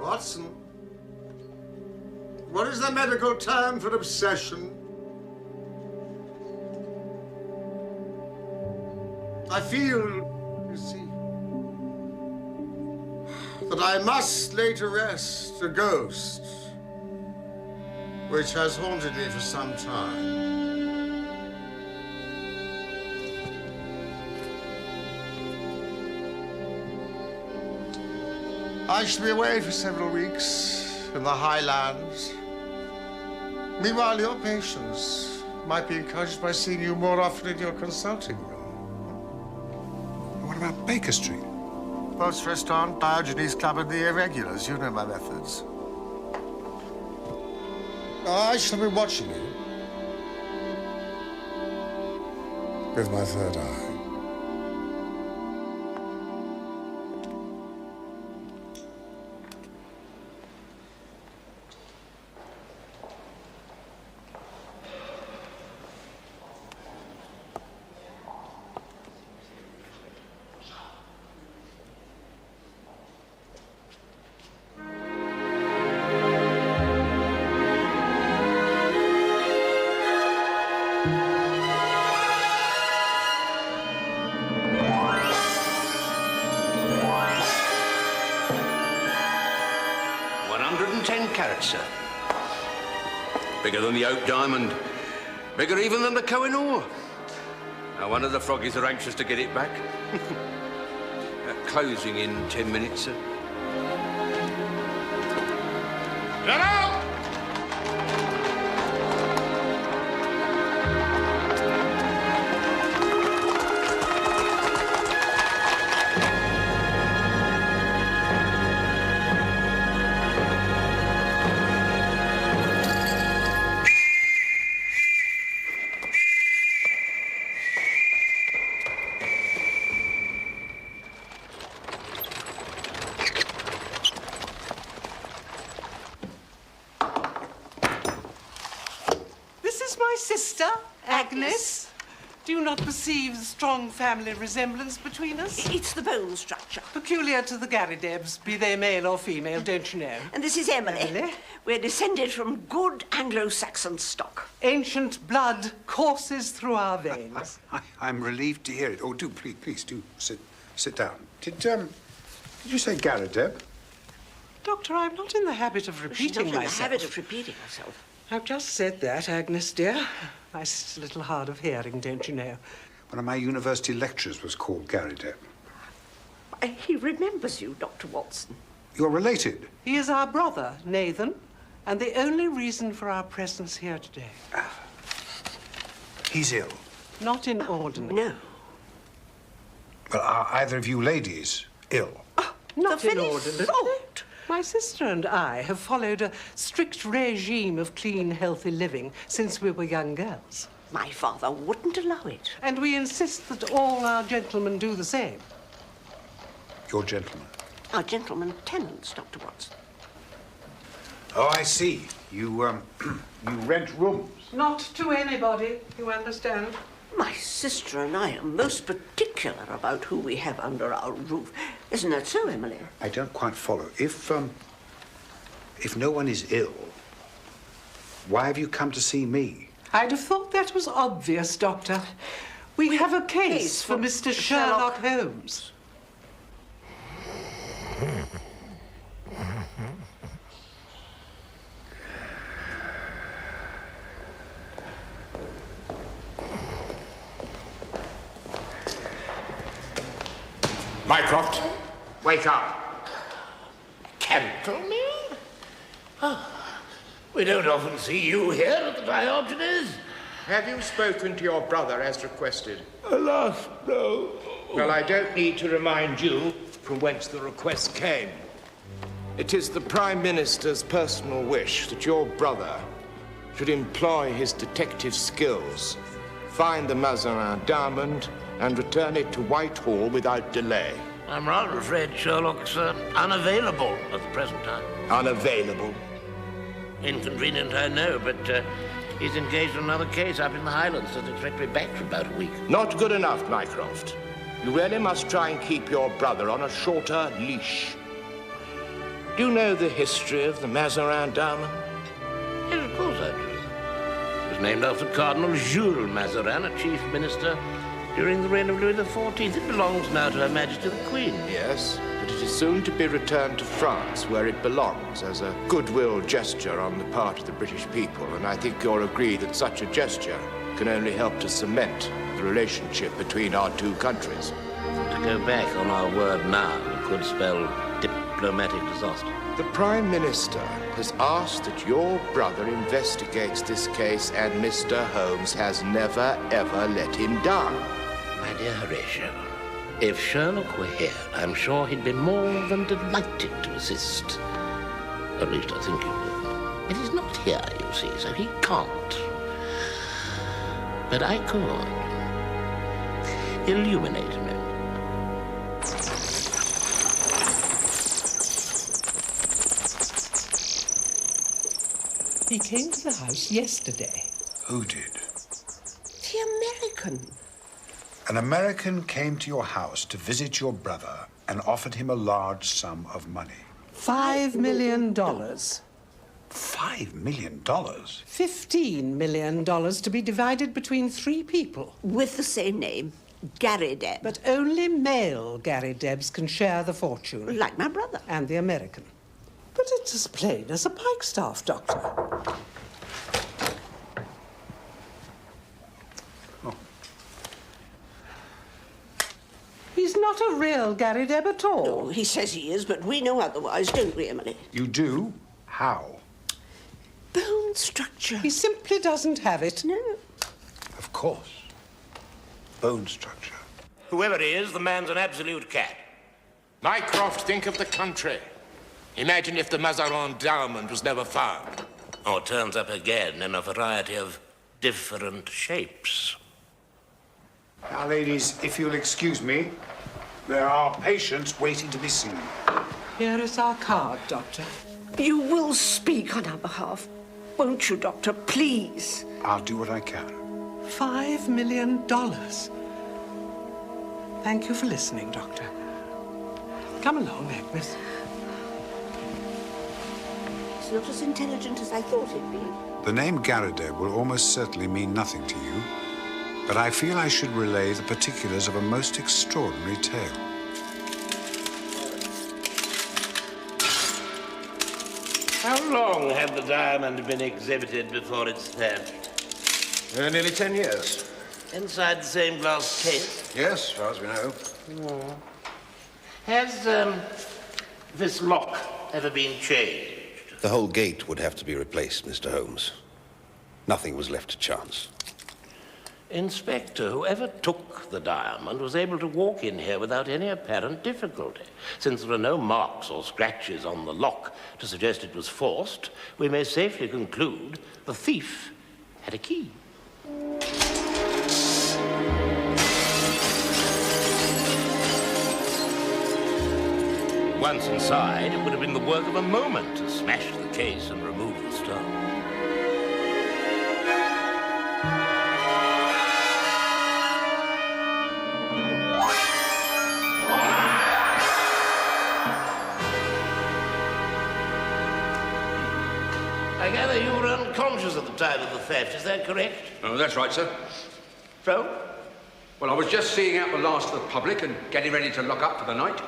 Watson, what is the medical term for obsession? I feel, you see, that I must lay to rest a ghost which has haunted me for some time. I shall be away for several weeks in the Highlands. Meanwhile, your patients might be encouraged by seeing you more often in your consulting room. What about Baker Street? Post Restaurant, Diogenes Club, and the Irregulars. You know my methods. I shall be watching you with my third eye. Sir. Bigger than the Oak Diamond. Bigger even than the Koh-i-Noor. Now, one of the froggies are anxious to get it back. Closing in 10 minutes, sir. Get out! Sister, Agnes. Do you not perceive the strong family resemblance between us? It's the bone structure. Peculiar to the Garridebs, be they male or female, don't you know? And this is Emily. Emily? We're descended from good Anglo-Saxon stock. Ancient blood courses through our veins. I'm relieved to hear it. Oh, do, please, do sit down. Did you say Garrideb? Doctor, I'm not in the habit of repeating myself. She's not in the habit of repeating herself. I've just said that, Agnes, dear. My sister's a little hard of hearing, don't you know? One of my university lecturers was called Garrideb. He remembers you, Dr. Watson. You're related? He is our brother, Nathan, and the only reason for our presence here today. He's ill? Not in ordinary. No. Well, are either of you ladies ill? Not the in very ordinary. thought. My sister and I have followed a strict regime of clean, healthy living since we were young girls. My father wouldn't allow it. And we insist that all our gentlemen do the same. Your gentlemen? Our gentlemen tenants, Dr. Watson. Oh, I see. You you rent rooms? Not to anybody, you understand? My sister and I are most particular about who we have under our roof. Isn't that so, Emily? I don't quite follow. If no one is ill, why have you come to see me? I'd have thought that was obvious, Doctor. We have a case for Mr. Sherlock Holmes. Mycroft, wake up. Gentlemen? Oh, We don't often see you here at the Diogenes. Have you spoken to your brother as requested? Alas, no. Well, I don't need to remind you from whence the request came. It is the Prime Minister's personal wish that your brother should employ his detective skills, find the Mazarin diamond, and return it to Whitehall without delay. I'm rather afraid Sherlock's unavailable at the present time. Unavailable? Inconvenient, I know, but he's engaged in another case up in the Highlands. Doesn't expect to be back for about a week. Not good enough, Mycroft. You really must try and keep your brother on a shorter leash. Do you know the history of the Mazarin diamond? Yes, of course I do. It was named after Cardinal Jules Mazarin, a chief minister during the reign of Louis XIV. It belongs now to Her Majesty the Queen. Yes, but it is soon to be returned to France, where it belongs, as a goodwill gesture on the part of the British people. And I think you'll agree that such a gesture can only help to cement the relationship between our two countries. To go back on our word now could spell diplomatic disaster. The Prime Minister has asked that your brother investigates this case, and Mr. Holmes has never, ever let him down. My dear Horatio, if Sherlock were here, I'm sure he'd be more than delighted to assist. At least I think he would. But he's not here, you see, so he can't. But I could. Illuminate me. He came to the house yesterday. Who did? The American. An American came to your house to visit your brother and offered him a large sum of money. $5 million. $5 million? $15 million to be divided between 3 people. With the same name, Garridebs. But only male Garridebs can share the fortune. Like my brother. And the American. But it's as plain as a pikestaff, Doctor. Oh. He's not a real Garrideb at all. Oh, he says he is, but we know otherwise, don't we, Emily? You do? How? Bone structure. He simply doesn't have it. No. Of course. Bone structure. Whoever he is, the man's an absolute cat. Mycroft, think of the country. Imagine if the Mazarin diamond was never found. Or turns up again in a variety of different shapes. Now, ladies, if you'll excuse me, there are patients waiting to be seen. Here is our card, Doctor. You will speak on our behalf, won't you, Doctor? Please. I'll do what I can. $5 million. Thank you for listening, Doctor. Come along, Agnes. He's not as intelligent as I thought he'd be. The name Garrideb will almost certainly mean nothing to you, but I feel I should relay the particulars of a most extraordinary tale. How long had the diamond been exhibited before its theft? Nearly 10 years. Inside the same glass case? Yes, as far as we know. Has this lock ever been changed? The whole gate would have to be replaced, Mr. Holmes. Nothing was left to chance. Inspector, whoever took the diamond was able to walk in here without any apparent difficulty. Since there are no marks or scratches on the lock to suggest it was forced, we may safely conclude the thief had a key. Once inside, it would have been the work of a moment to smash the case and remove the stone. I gather you were unconscious at the time of the theft, is that correct? Oh, that's right, sir. So? Well, I was just seeing out the last of the public and getting ready to lock up for the night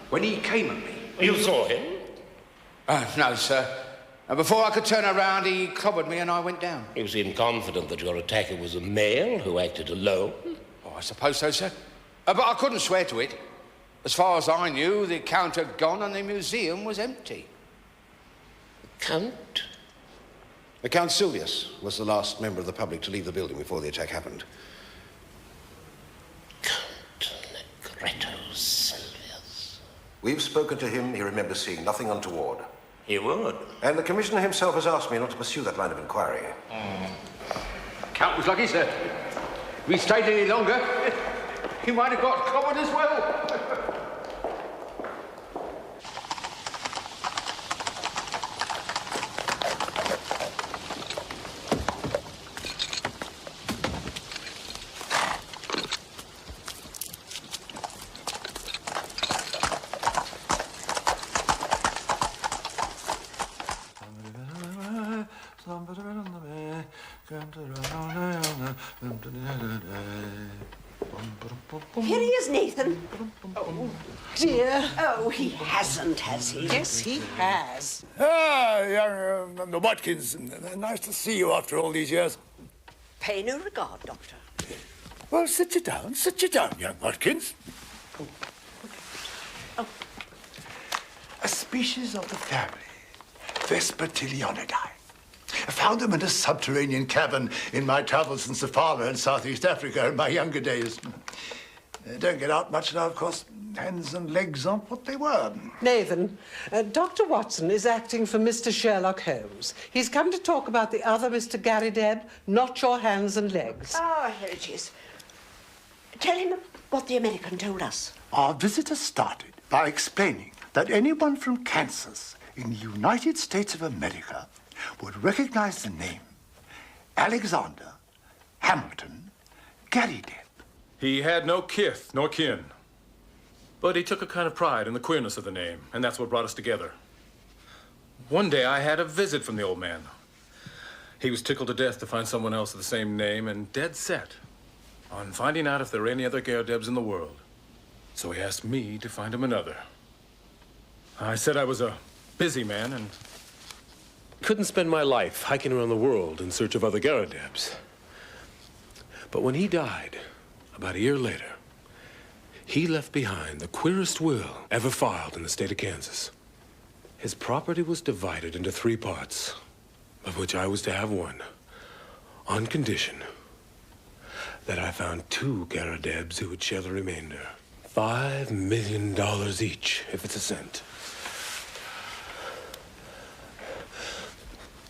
when he came at me. You saw him? No, sir. Before I could turn around, he clobbered me and I went down. You seem confident that your attacker was a male who acted alone? Oh, I suppose so, sir. But I couldn't swear to it. As far as I knew, the count had gone and the museum was empty. Count? Count Silvius was the last member of the public to leave the building before the attack happened. Count Negretto Silvius. We've spoken to him. He remembers seeing nothing untoward. He would. And the Commissioner himself has asked me not to pursue that line of inquiry. Count was lucky, sir. If we stayed any longer, he might have got covered as well. Here he is, Nathan. Oh, dear. Oh, he hasn't, has he? Yes, he has. Young Watkins, nice to see you after all these years. Pay no regard, Doctor. Well, sit you down, young Watkins. A species of the family, Vespertilionidae. I found them in a subterranean cavern in my travels in Safala and Southeast Africa in my younger days. They don't get out much now, of course. Hands and legs aren't what they were. Nathan, Dr. Watson is acting for Mr. Sherlock Holmes. He's come to talk about the other Mr. Garrideb, not your hands and legs. Ah, here it is. Tell him what the American told us. Our visitor started by explaining that anyone from Kansas in the United States of America would recognize the name Alexander Hamilton Garrideb. He had no kith nor kin, but he took a kind of pride in the queerness of the name, and that's what brought us together. One day I had a visit from the old man. He was tickled to death to find someone else with the same name and dead set on finding out if there were any other Garridebs in the world. So he asked me to find him another. I said I was a busy man and couldn't spend my life hiking around the world in search of other Garridebs. But when he died, about a year later, he left behind the queerest will ever filed in the state of Kansas. His property was divided into 3 parts, of which I was to have 1, on condition that I found 2 Garridebs who would share the remainder. $5 million each, if it's a cent.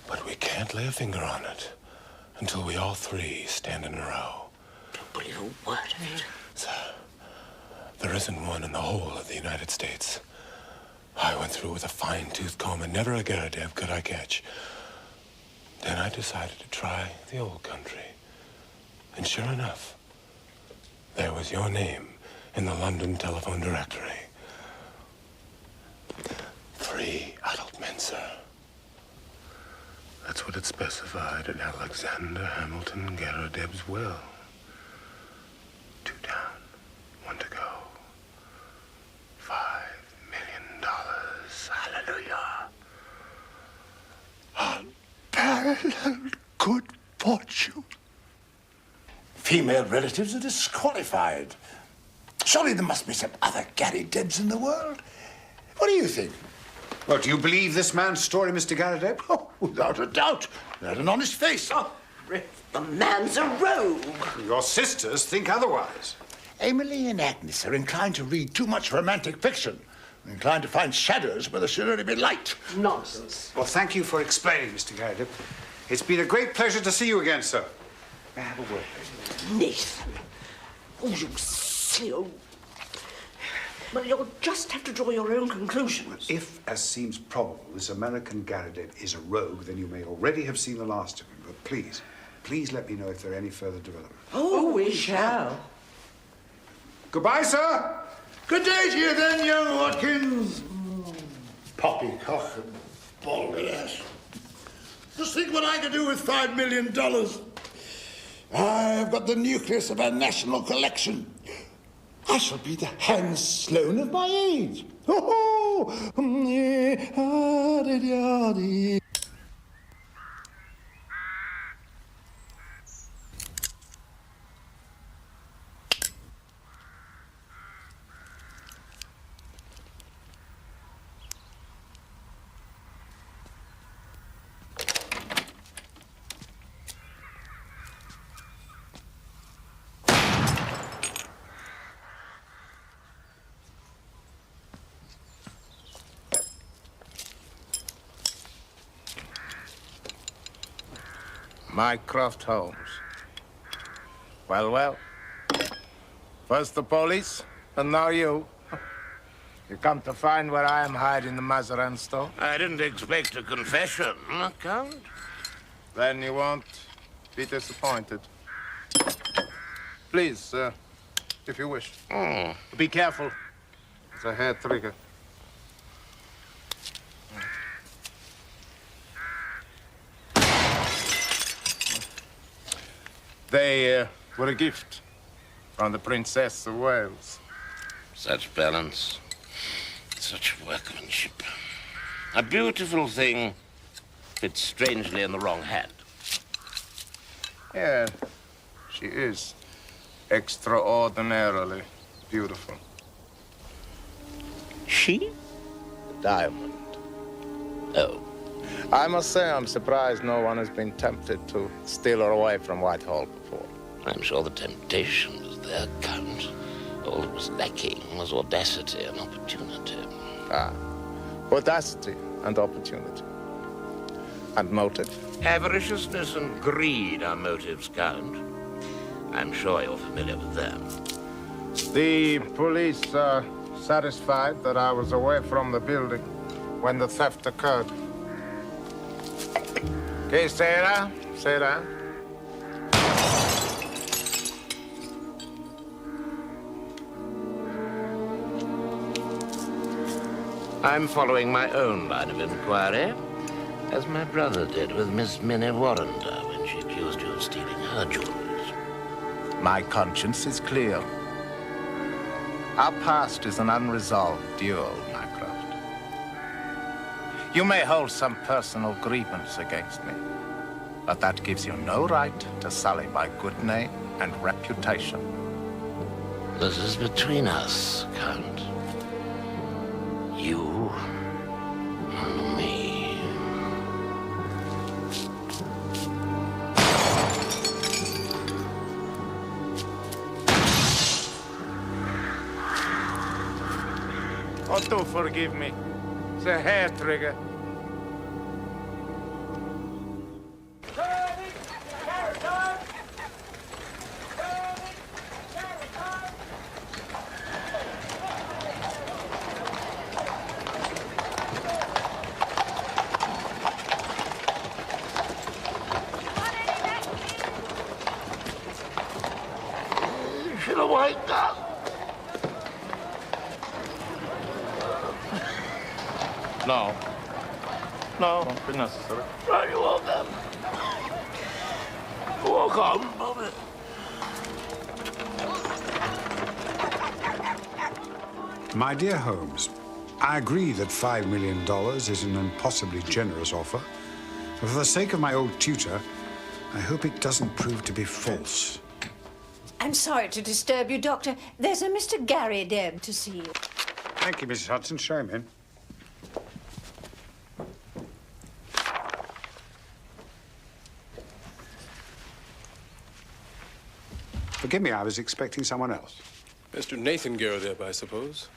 But we can't lay a finger on it until we all 3 stand in a row. Don't believe a word of it. Sir, there isn't one in the whole of the United States. I went through with a fine-tooth comb and never a Garrideb could I catch. Then I decided to try the old country. And sure enough, there was your name in the London telephone directory. 3 adult men, sir. That's what it specified in Alexander Hamilton Garrideb's will. 2 down, 1 to go. $5 million. Hallelujah. Unparalleled good fortune. Female relatives are disqualified. Surely there must be some other Garridebs in the world. What do you think? Well, do you believe this man's story, Mr. Garrideb? Oh, without a doubt. He had an honest face. Oh, the man's a rogue. Your sisters think otherwise. Emily and Agnes are inclined to read too much romantic fiction. Inclined to find shadows where there should only be light. Nonsense. Well, thank you for explaining, Mr. Garrideb. It's been a great pleasure to see you again, sir. May I have a word, please? Nathan. Oh, you silly old... Well, you'll just have to draw your own conclusions. If, as seems probable, this American Garrideb is a rogue, then you may already have seen the last of him. But please let me know if there are any further developments. Oh, we shall. Goodbye, sir. Good day to you then, young Watkins. Poppycock and balderdash. Just think what I could do with $5 million. I've got the nucleus of a national collection. I shall be the Hans Sloane of my age. Oh, Mycroft Holmes. Well, well. First the police, and now you. You come to find where I am hiding the Mazarin Stone? I didn't expect a confession, Count. Then you won't be disappointed. Please, if you wish. Be careful. It's a hair trigger. They were a gift from the Princess of Wales. Such balance, such workmanship. A beautiful thing fits strangely in the wrong hand. Yeah, she is extraordinarily beautiful. She? Diamond. Oh. I must say I'm surprised no one has been tempted to steal her away from Whitehall before. I'm sure the temptation was there, Count. All that was lacking was audacity and opportunity. Ah, audacity and opportunity. And motive? Avariciousness and greed are motives, Count. I'm sure you're familiar with them. The police are satisfied that I was away from the building when the theft occurred. Okay, Sarah, Sarah. I'm following my own line of inquiry, as my brother did with Miss Minnie Warrender when she accused you of stealing her jewels. My conscience is clear. Our past is an unresolved duel, Mycroft. You may hold some personal grievance against me, but that gives you no right to sully my good name and reputation. This is between us, Count. You and me. Oh, do forgive me. It's a hair trigger. Should have waked up. No. No, don't be necessary. Right, you walk up. Walk on, Bobby. My dear Holmes, I agree that $5 million is an impossibly generous offer. But for the sake of my old tutor, I hope it doesn't prove to be false. I'm sorry to disturb you, Doctor. There's a Mr. Garrideb to see you. Thank you, Mrs. Hudson. Show him in. Forgive me, I was expecting someone else. Mr. Nathan Garrideb, I suppose.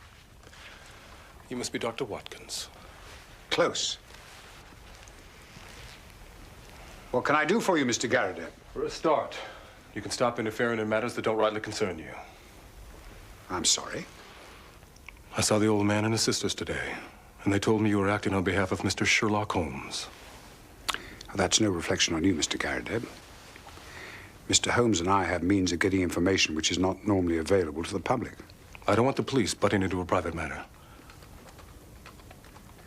You must be Dr. Watkins. Close. What can I do for you, Mr. Garrideb? For a start, you can stop interfering in matters that don't rightly concern you. I'm sorry. I saw the old man and his sisters today, and they told me you were acting on behalf of Mr. Sherlock Holmes. That's no reflection on you, Mr. Garrideb. Mr. Holmes and I have means of getting information which is not normally available to the public. I don't want the police butting into a private matter.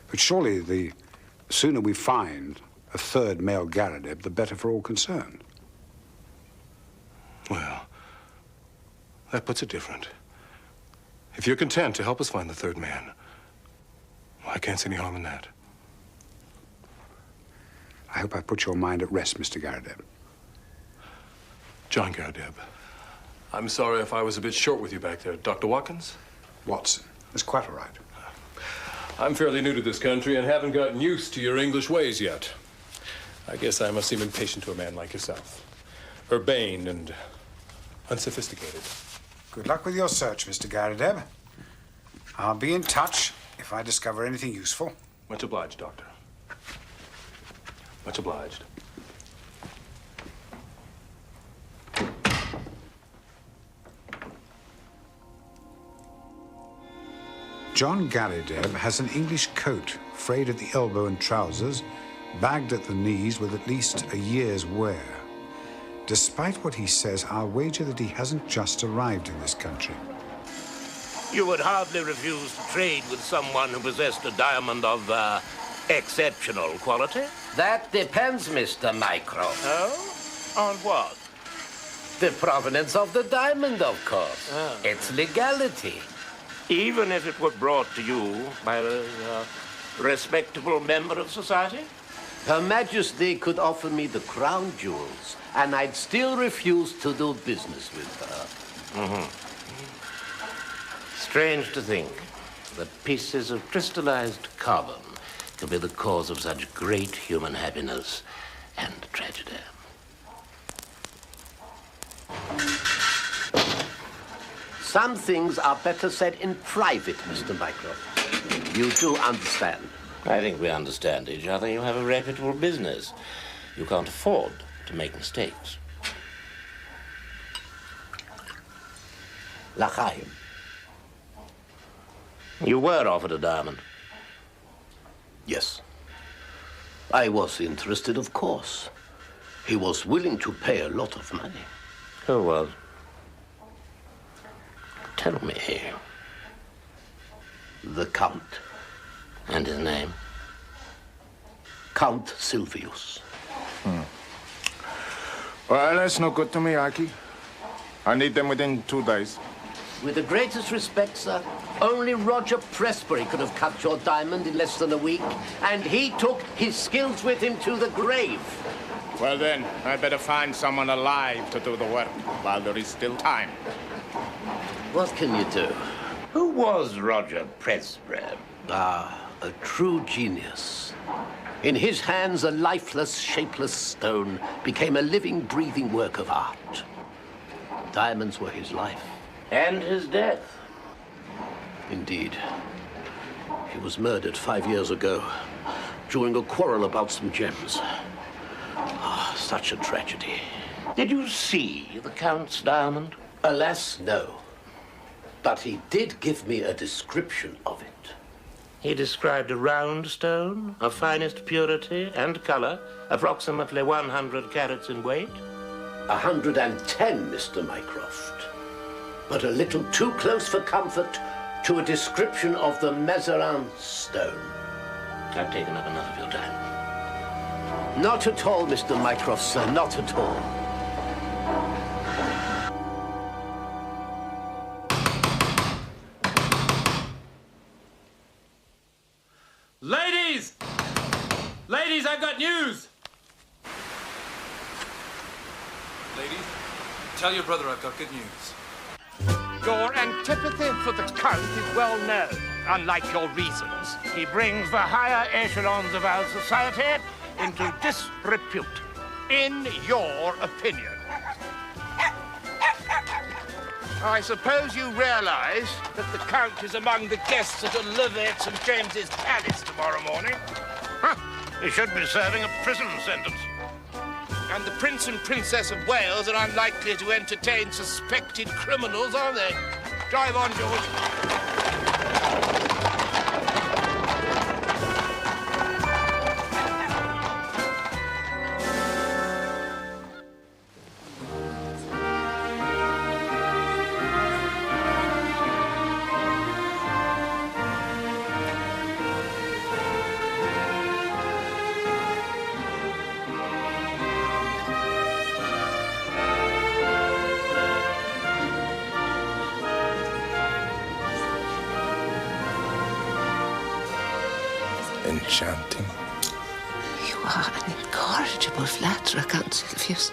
But surely the sooner we find a third male Garrideb, the better for all concerned. Well, that puts it different. If you're content to help us find the third man, well, I can't see any harm in that. I hope I put your mind at rest, Mr. Garrideb. John Garrideb, I'm sorry if I was a bit short with you back there. Dr. Watkins? Watson. That's quite all right. I'm fairly new to this country and haven't gotten used to your English ways yet. I guess I must seem impatient to a man like yourself. Urbane and unsophisticated. Good luck with your search, Mr. Garrideb. I'll be in touch if I discover anything useful. Much obliged, Doctor. Much obliged. John Garrideb has an English coat, frayed at the elbow and trousers, bagged at the knees with at least a year's wear. Despite what he says, I'll wager that he hasn't just arrived in this country. You would hardly refuse to trade with someone who possessed a diamond of exceptional quality? That depends, Mr. Mycroft. Oh? On what? The provenance of the diamond, of course. Oh. Its legality. Even if it were brought to you by a respectable member of society? Her Majesty could offer me the crown jewels, and I'd still refuse to do business with her. Mm-hmm. Strange to think that pieces of crystallized carbon could be the cause of such great human happiness and tragedy. Some things are better said in private, Mr. Mycroft. You do understand. I think we understand each other. You have a reputable business. You can't afford to make mistakes. L'chaim. You were offered a diamond. Yes. I was interested, of course. He was willing to pay a lot of money. Who was? Tell me. The Count. And his name? Count Silvius. Well, that's no good to me, Aki. I need them within 2 days. With the greatest respect, sir, only Roger Presbury could have cut your diamond in less than a week, and he took his skills with him to the grave. Well then, I better find someone alive to do the work while there is still time. What can you do? Who was Roger Presbury? Ah, a true genius. In his hands, a lifeless, shapeless stone became a living, breathing work of art. Diamonds were his life. And his death. Indeed. He was murdered 5 years ago during a quarrel about some gems. Ah, such a tragedy. Did you see the Count's diamond? Alas, no. But he did give me a description of it. He described a round stone of finest purity and color, approximately 100 carats in weight. 110, Mr. Mycroft. But a little too close for comfort to a description of the Mazarin Stone. I've taken up enough of your time. Not at all, Mr. Mycroft, sir, not at all. Ladies! Ladies, I've got news! Ladies, tell your brother I've got good news. Your antipathy for the Count is well known, unlike your reasons. He brings the higher echelons of our society into disrepute. In your opinion. I suppose you realize that the Count is among the guests at Oleh at St. James's Palace tomorrow morning. Huh. He should be serving a prison sentence. And the Prince and Princess of Wales are unlikely to entertain suspected criminals, are they? Drive on, George. Enchanting. You are an incorrigible flatterer, Count Silvius.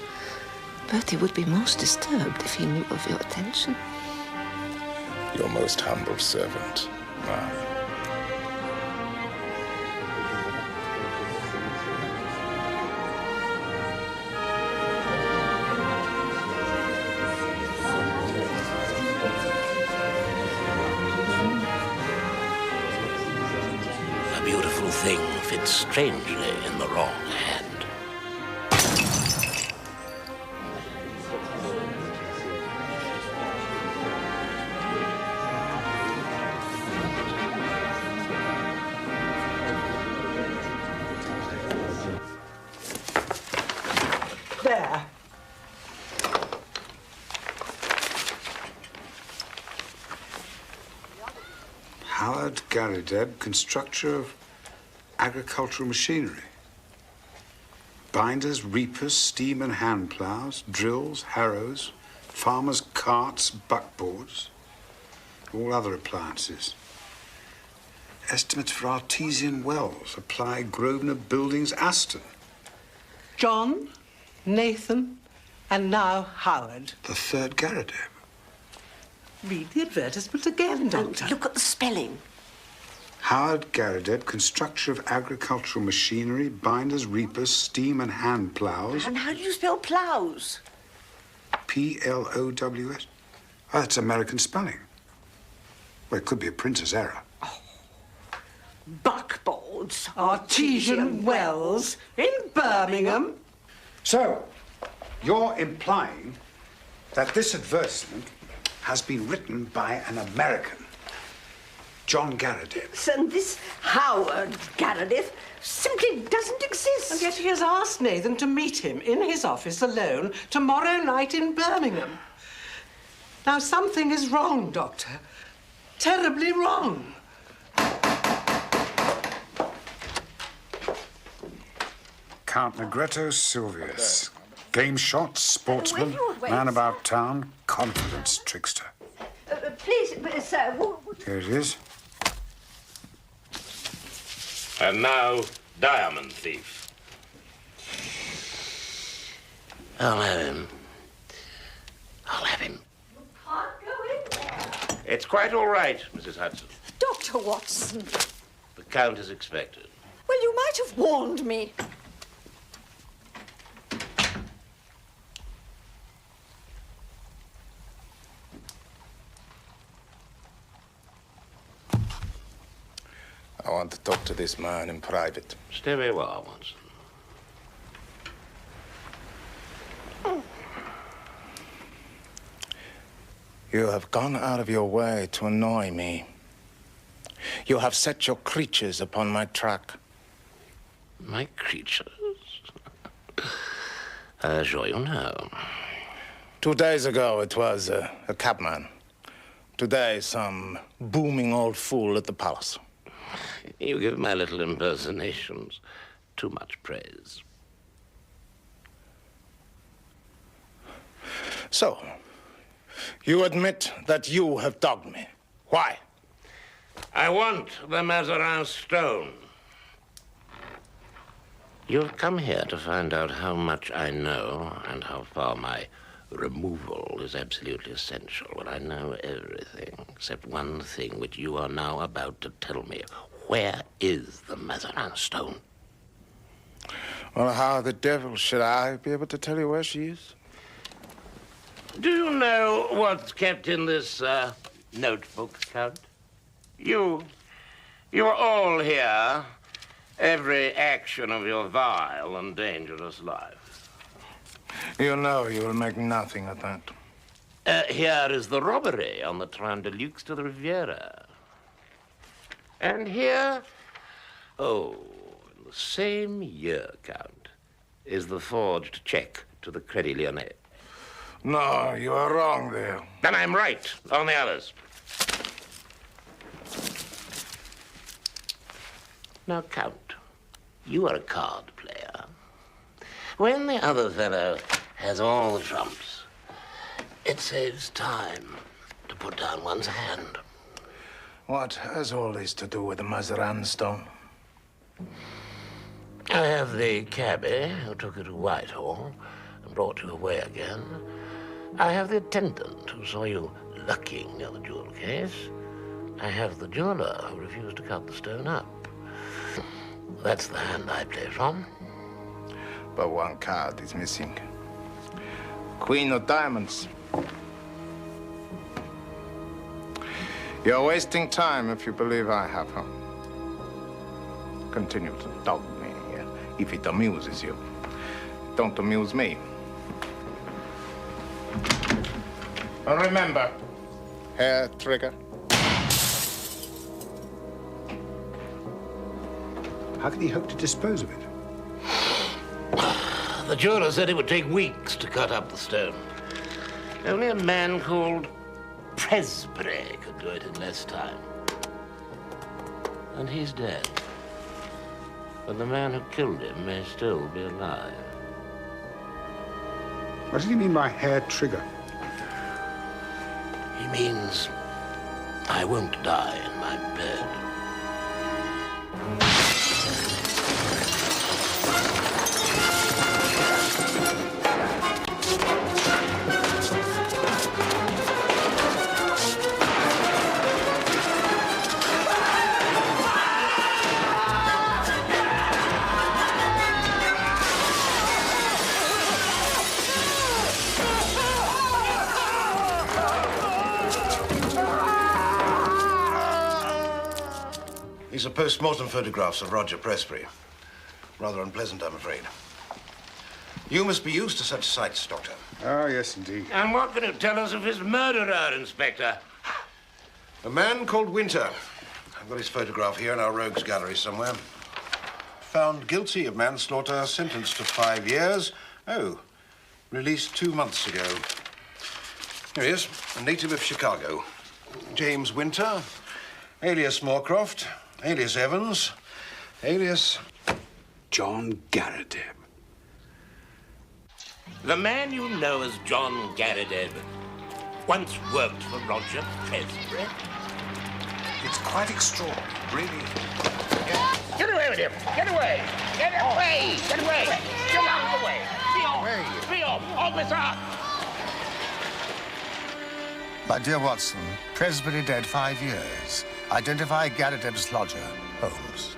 Bertie would be most disturbed if he knew of your attention. Your most humble servant, ma'am. A beautiful thing fits strangely in the wrong hand. Garrideb, constructor of agricultural machinery. Binders, reapers, steam and hand plows, drills, harrows, farmers' carts, buckboards, all other appliances. Estimates for artesian wells, apply Grosvenor Buildings, Aston. John, Nathan, and now Howard. The third Garrideb. Read the advertisement again, Doctor. Look at the spelling. Howard Garrideb, constructor of agricultural machinery, binders, reapers, steam and hand plows. And how do you spell plows? P-L-O-W-S. Oh, that's American spelling. Well, it could be a printer's error. Buckboards. Artesian wells in Birmingham. So, you're implying that this advertisement has been written by an American, John Garrideb. And this Howard Garrideb simply doesn't exist. And yet he has asked Nathan to meet him in his office alone tomorrow night in Birmingham. Now, something is wrong, Doctor. Terribly wrong. Count Negretto Silvius. Game shot, sportsman, wait, man about town, confidence trickster. Please, sir, Here it is. And now, diamond thief. I'll have him. I'll have him. You can't go in there. It's quite all right, Mrs. Hudson. Dr. Watson. The Count is expected. Well, you might have warned me. I want to talk to this man in private. Stay where you are, Watson. You have gone out of your way to annoy me. You have set your creatures upon my track. My creatures? I assure you no. 2 days ago, it was a cabman. Today, some booming old fool at the palace. You give my little impersonations too much praise. So, you admit that you have dogged me. Why? I want the Mazarin Stone. You've come here to find out how much I know and how far my removal is absolutely essential. Well, I know everything except one thing which you are now about to tell me. Where is the Mazarin Stone? Well, how the devil should I be able to tell you where she is? Do you know what's kept in this notebook, Count? You're all here, every action of your vile and dangerous life. You know you will make nothing of that. Here is the robbery on the Train de Luxe to the Riviera. And here, in the same year, Count, is the forged check to the Crédit Lyonnais. No, you are wrong there. Then I'm right on the others. Now, Count, you are a card player. When the other fellow has all the trumps, it saves time to put down one's hand. What has all this to do with the Mazarin Stone? I have the cabby who took you to Whitehall and brought you away again. I have the attendant who saw you lurking near the jewel case. I have the jeweler who refused to cut the stone up. That's the hand I play from. But one card is missing. Queen of Diamonds. You're wasting time if you believe I have her. Continue to dog me if it amuses you. Don't amuse me. And remember, hair trigger. How can he hope to dispose of it? The jeweler said it would take weeks to cut up the stone. Only a man called Presbury could do it in less time. and he's dead. But the man who killed him may still be alive. What did he mean by hair trigger? He means I won't die in my bed. These are post-mortem photographs of Roger Presbury. Rather unpleasant, I'm afraid. You must be used to such sights, Doctor. Oh, yes, indeed. And what can you tell us of his murderer, Inspector? A man called Winter. I've got his photograph here in our rogues gallery somewhere. Found guilty of manslaughter, sentenced to 5 years. Oh, released 2 months ago. Here he is, a native of Chicago. James Winter, alias Moorcroft, alias Evans, alias John Garrideb. The man you know as John Garrideb once worked for Roger Presbury. It's quite extraordinary, really. Get away with him! Get away! Get away! Get away! Get out of the way! Be off! Be off! Officer! My dear Watson, Presbury dead 5 years. Identify Garrideb's lodger, Holmes.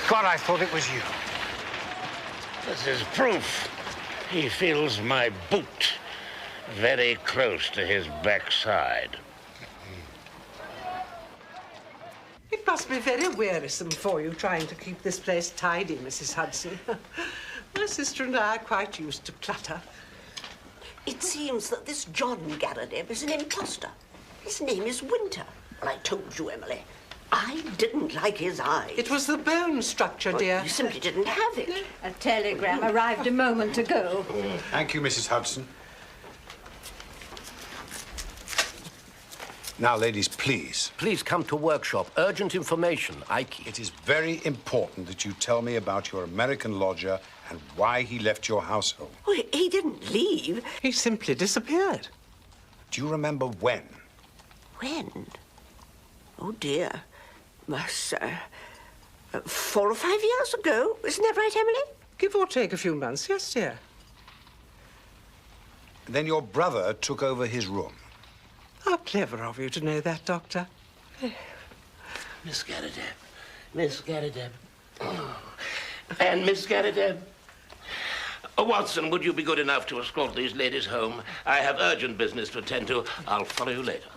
God, I thought it was you. This is proof. He feels my boot very close to his backside. It must be very wearisome for you trying to keep this place tidy, Mrs. Hudson. My sister and I are quite used to clutter. It seems that this John Garrideb is an imposter. His name is Winter. Well, I told you, Emily. I didn't like his eyes. It was the bone structure, dear. You simply didn't have it. A telegram arrived a moment ago. Thank you, Mrs. Hudson. Now, ladies, please. Please come to workshop. Urgent information. Ike. It is very important that you tell me about your American lodger and why he left your household. Oh, he didn't leave. He simply disappeared. Do you remember when? When? Oh, dear. Must, 4 or 5 years ago. Isn't that right, Emily? Give or take a few months, yes, dear. Then your brother took over his room. How clever of you to know that, Doctor. Miss Garrideb. Miss Garrideb. Oh. And Miss Garrideb. Watson, would you be good enough to escort these ladies home? I have urgent business to attend to. I'll follow you later.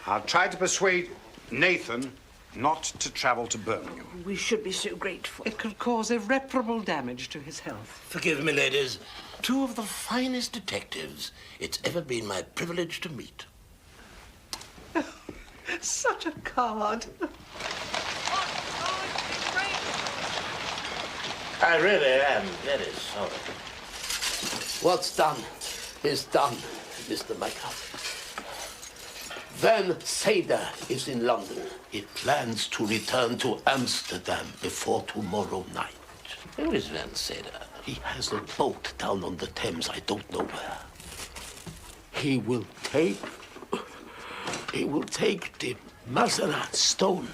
I'll try to persuade Nathan not to travel to Birmingham. We should be so grateful. It could cause irreparable damage to his health. Forgive me, ladies. 2 of the finest detectives it's ever been my privilege to meet. Such a card. I really am very sorry. What's done is done, Mr. Mycroft. Van Seder is in London. He plans to return to Amsterdam before tomorrow night. Who is Van Seder? He has a boat down on the Thames, I don't know where. He will take the Mazarin Stone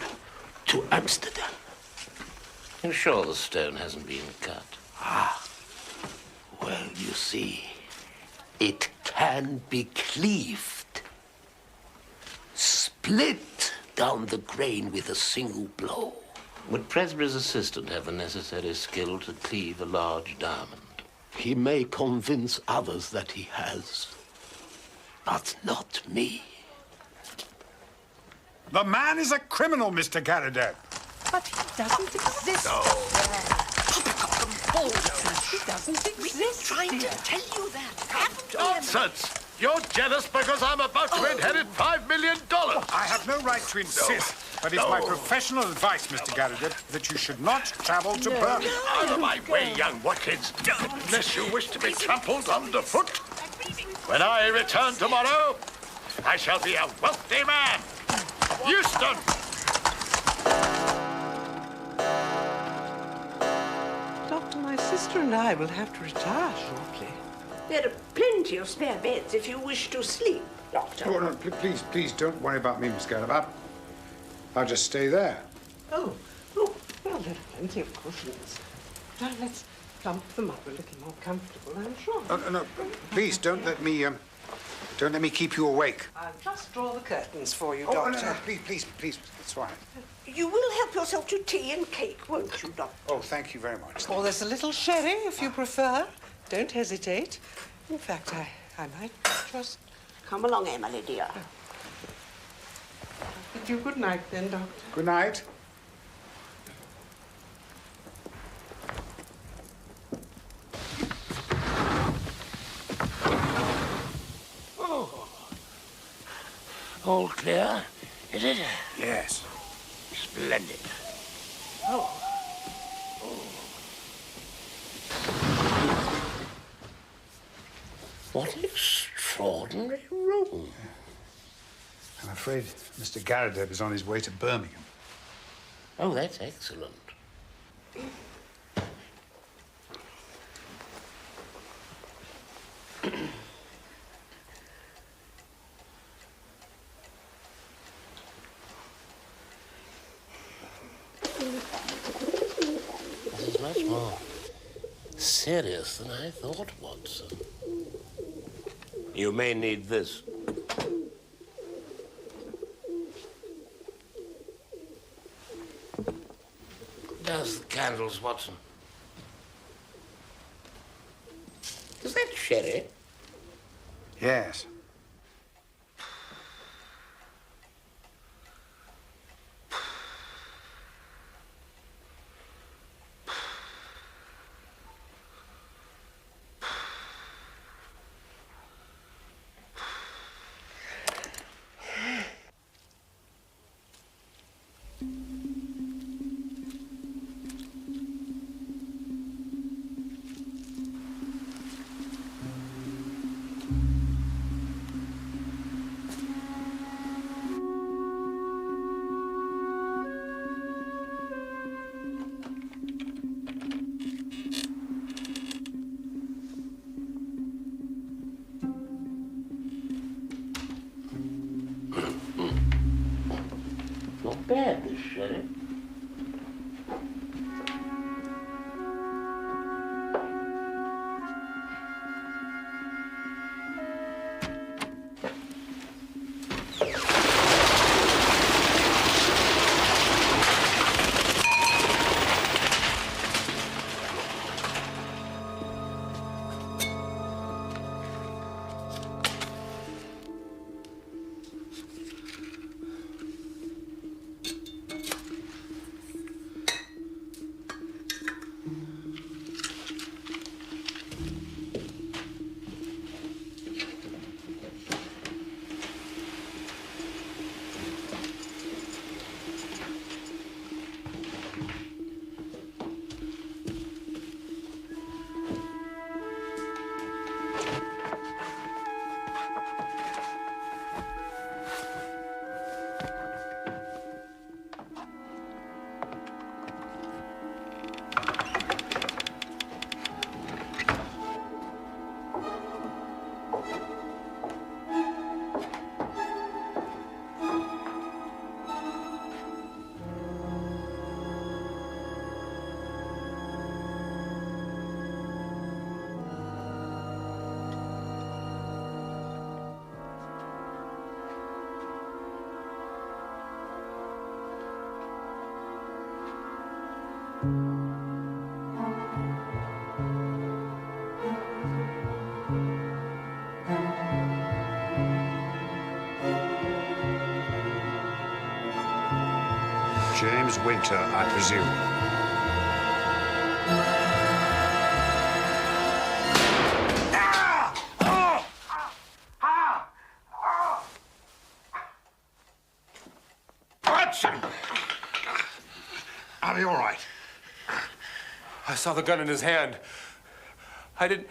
to Amsterdam. You're sure the stone hasn't been cut? Ah, well, you see, it can be cleaved. Split down the grain with a single blow. Would Presbury's assistant have the necessary skill to cleave a large diamond? He may convince others that he has, but not me. The man is a criminal, Mr. Garrideb. But he doesn't exist. Papa got them. He doesn't exist. Trying to tell you that. Haven't we? Nonsense! You're jealous because I'm about to inherit $5 million. I have no right to insist, but it's my professional advice, Mr. Garrideb, that you should not travel to Birmingham. Out of my way, young Watkins, unless you wish to be trampled underfoot. When I return tomorrow, I shall be a wealthy man. Euston! Doctor, my sister and I will have to retire shortly. There are plenty of spare beds if you wish to sleep, Doctor. Oh, no, please, don't worry about me, Miss Garrideb. I'll just stay there. Oh, well, there are plenty of cushions. Now, let's plump them up a little more comfortable, I'm sure. No, please, don't let me keep you awake. I'll just draw the curtains for you, Oh, Doctor. no, please, it's fine. You will help yourself to tea and cake, won't you, Doctor? Oh, thank you very much. Or there's a little sherry, if you prefer. Don't hesitate. In fact, I might just... Come along, Emily, dear. Bid you good night, then, Doctor. Good night. Oh. All clear, is it? Yes. Splendid. Oh. What an extraordinary room. I'm afraid Mr. Garrideb is on his way to Birmingham. Oh, that's excellent. This is much more serious than I thought, Watson. You may need this. Douse the candles, Watson. Is that sherry? Yes. Not bad, this sherry. James Winter, I presume. Are you all right? I saw the gun in his hand. I didn't...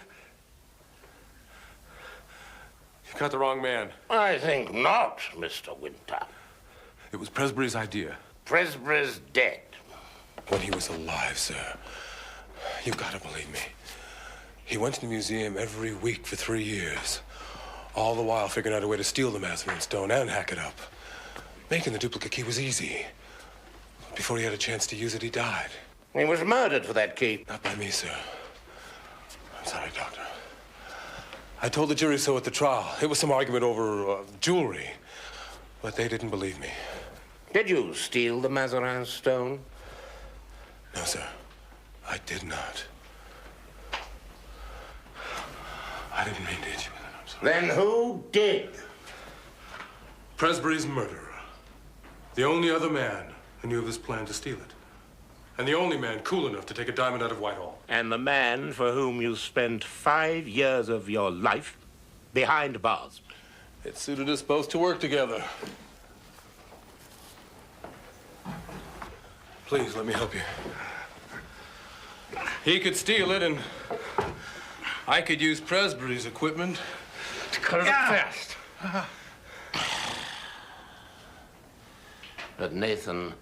You got the wrong man. I think not, Mr. Winter. It was Presbury's idea. Presbury's dead. When he was alive, sir. You've got to believe me. He went to the museum every week for 3 years. All the while figuring out a way to steal the Mazarin Stone and hack it up. Making the duplicate key was easy. Before he had a chance to use it, he died. He was murdered for that key. Not by me, sir. I'm sorry, Doctor. I told the jury so at the trial. It was some argument over jewelry. But they didn't believe me. Did you steal the Mazarin Stone? No, sir. I did not. I didn't mean to hit you with it. I'm sorry. Then who did? Presbury's murderer. The only other man who knew of his plan to steal it. And the only man cool enough to take a diamond out of Whitehall. And the man for whom you spent 5 years of your life behind bars. It suited us both to work together. Please, let me help you. He could steal it, and I could use Presbury's equipment to cut it up fast. But Nathan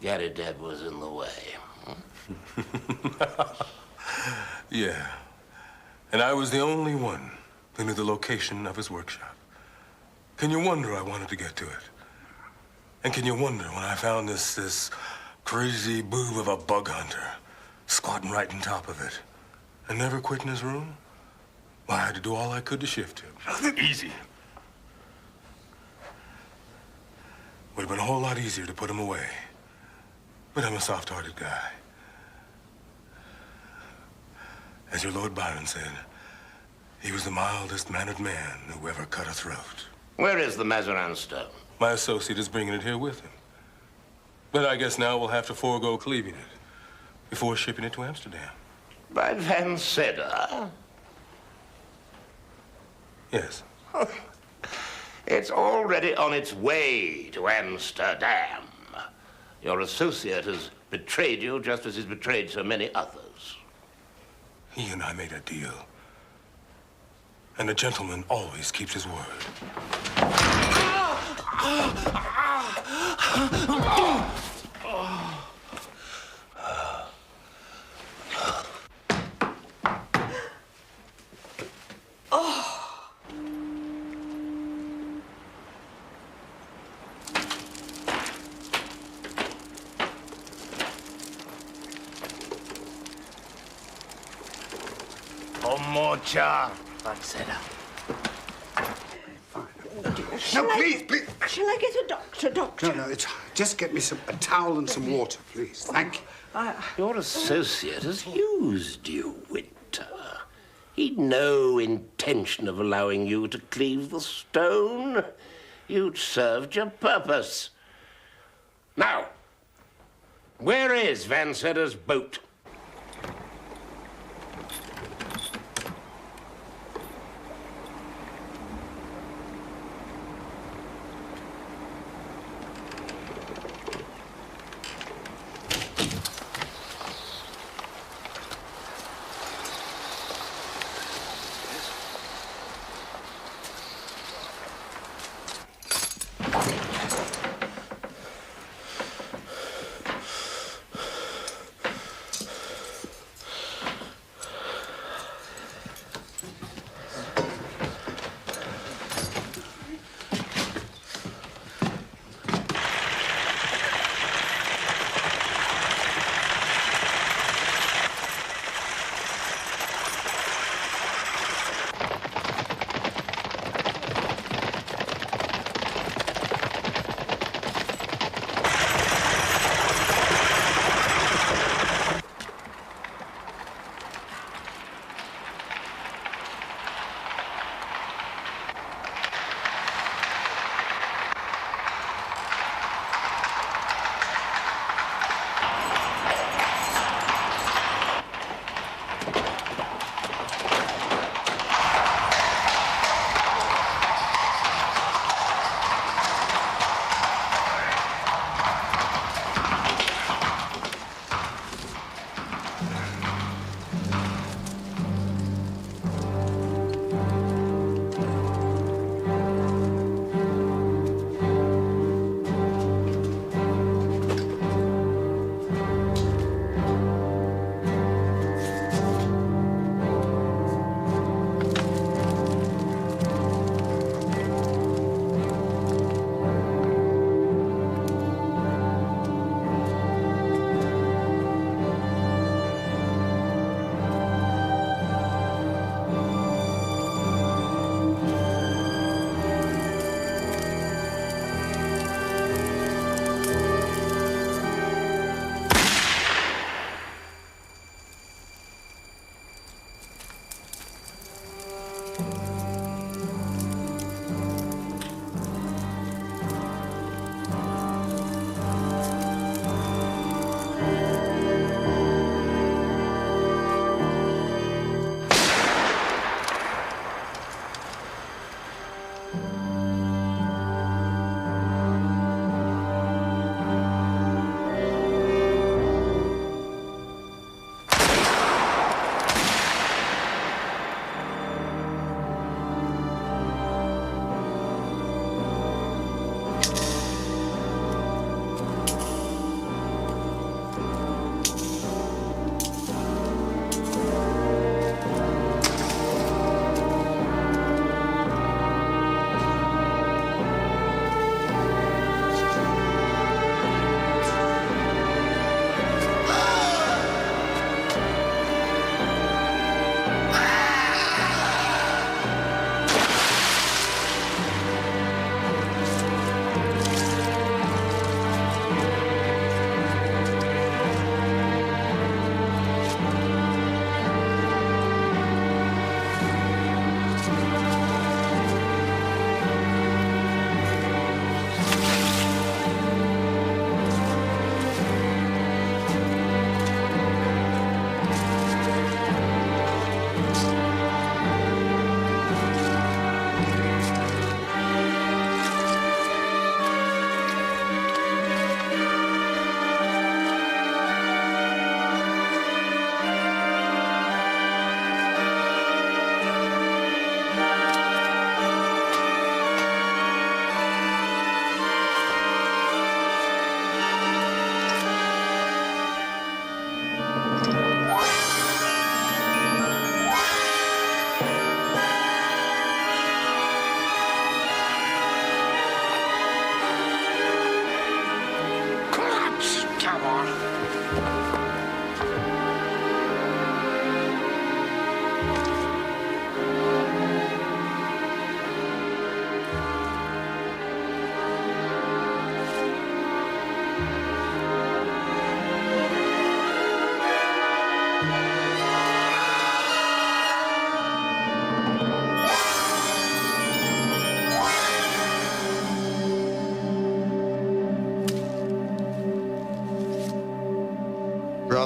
Garrideb was in the way. Yeah. And I was the only one who knew the location of his workshop. Can you wonder I wanted to get to it? And can you wonder when I found this crazy boob of a bug hunter squatting right on top of it and never quitting his room? Well, I had to do all I could to shift him. Easy. Would have been a whole lot easier to put him away. But I'm a soft-hearted guy. As your Lord Byron said, he was the mildest-mannered man who ever cut a throat. Where is the Mazarin Stone? My associate is bringing it here with him. But I guess now we'll have to forego cleaving it before shipping it to Amsterdam. By Van Sedder? Yes. It's already on its way to Amsterdam. Your associate has betrayed you just as he's betrayed so many others. He and I made a deal. And a gentleman always keeps his word. Omocha, Van Sedder. No, please. Shall I get a doctor? No, it's just get me a towel and some water, please. Thank you. Your associate has used you, Winter. He'd no intention of allowing you to cleave the stone. You'd served your purpose. Now, where is Van Sedder's boat?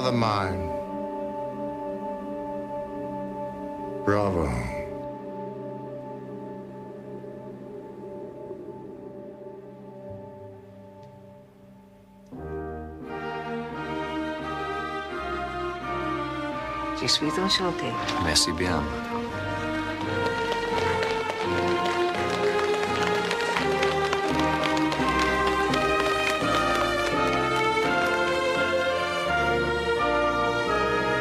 another mine. Bravo. Je suis enchantée. Merci bien, madame.